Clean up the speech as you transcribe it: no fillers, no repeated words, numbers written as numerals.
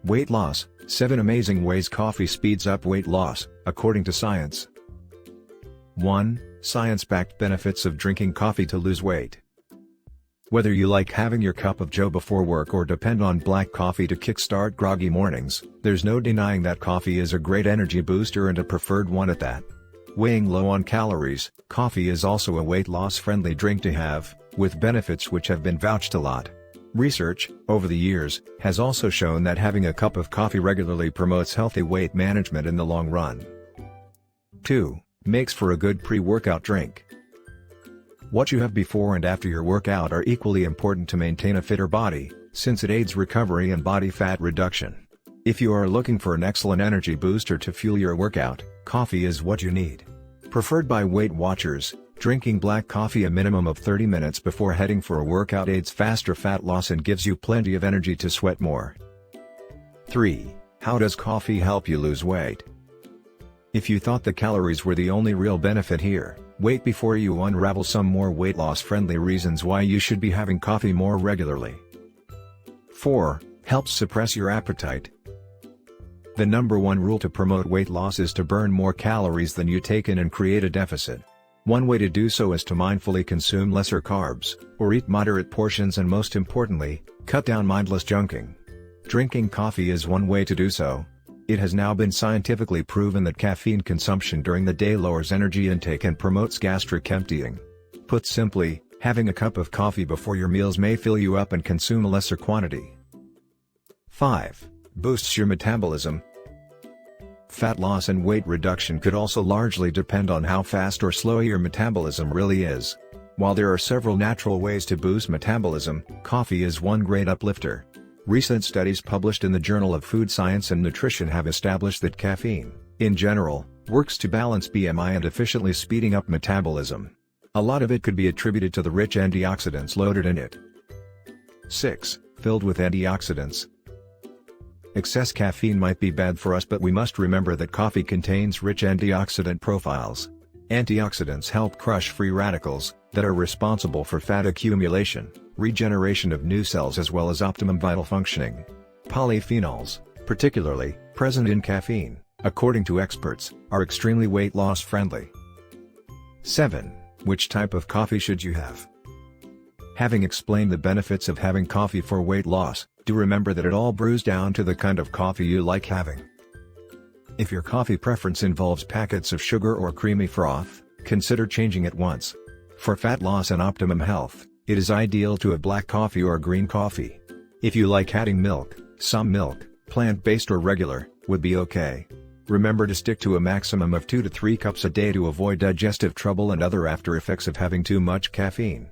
Weight loss: 7 amazing ways coffee speeds up weight loss, according to science. 1. Science-backed benefits of drinking coffee to lose weight. Whether you like having your cup of joe before work or depend on black coffee to kickstart groggy mornings, there's no denying that coffee is a great energy booster and a preferred one at that. Weighing low on calories, coffee is also a weight loss-friendly drink to have, with benefits which have been vouched a lot. Research, over the years, has also shown that having a cup of coffee regularly promotes healthy weight management in the long run. 2. Makes for a good pre-workout drink. What you have before and after your workout are equally important to maintain a fitter body, since it aids recovery and body fat reduction. If you are looking for an excellent energy booster to fuel your workout, coffee is what you need. Preferred by Weight Watchers, drinking black coffee a minimum of 30 minutes before heading for a workout aids faster fat loss and gives you plenty of energy to sweat more. 3. How does coffee help you lose weight? If you thought the calories were the only real benefit here, wait before you unravel some more weight loss-friendly reasons why you should be having coffee more regularly. 4. Helps suppress your appetite. The number one rule to promote weight loss is to burn more calories than you take in and create a deficit. One way to do so is to mindfully consume lesser carbs, or eat moderate portions, and most importantly, cut down mindless junking. Drinking coffee is one way to do so. It has now been scientifically proven that caffeine consumption during the day lowers energy intake and promotes gastric emptying. Put simply, having a cup of coffee before your meals may fill you up and consume a lesser quantity. 5. Boosts your metabolism. Fat loss and weight reduction could also largely depend on how fast or slow your metabolism really is. While there are several natural ways to boost metabolism, coffee is one great uplifter. Recent studies published in the Journal of Food Science and Nutrition have established that caffeine, in general, works to balance BMI and efficiently speeding up metabolism. A lot of it could be attributed to the rich antioxidants loaded in it. 6. Filled with antioxidants. Excess caffeine might be bad for us, but we must remember that coffee contains rich antioxidant profiles. Antioxidants help crush free radicals, that are responsible for fat accumulation, regeneration of new cells, as well as optimum vital functioning. Polyphenols, particularly present in caffeine, according to experts, are extremely weight loss friendly. 7. Which type of coffee should you have? Having explained the benefits of having coffee for weight loss, do remember that it all brews down to the kind of coffee you like having. If your coffee preference involves packets of sugar or creamy froth, consider changing it once. For fat loss and optimum health, it is ideal to have black coffee or green coffee. If you like adding milk, some milk, plant-based or regular, would be okay. Remember to stick to a maximum of 2 to 3 cups a day to avoid digestive trouble and other after effects of having too much caffeine.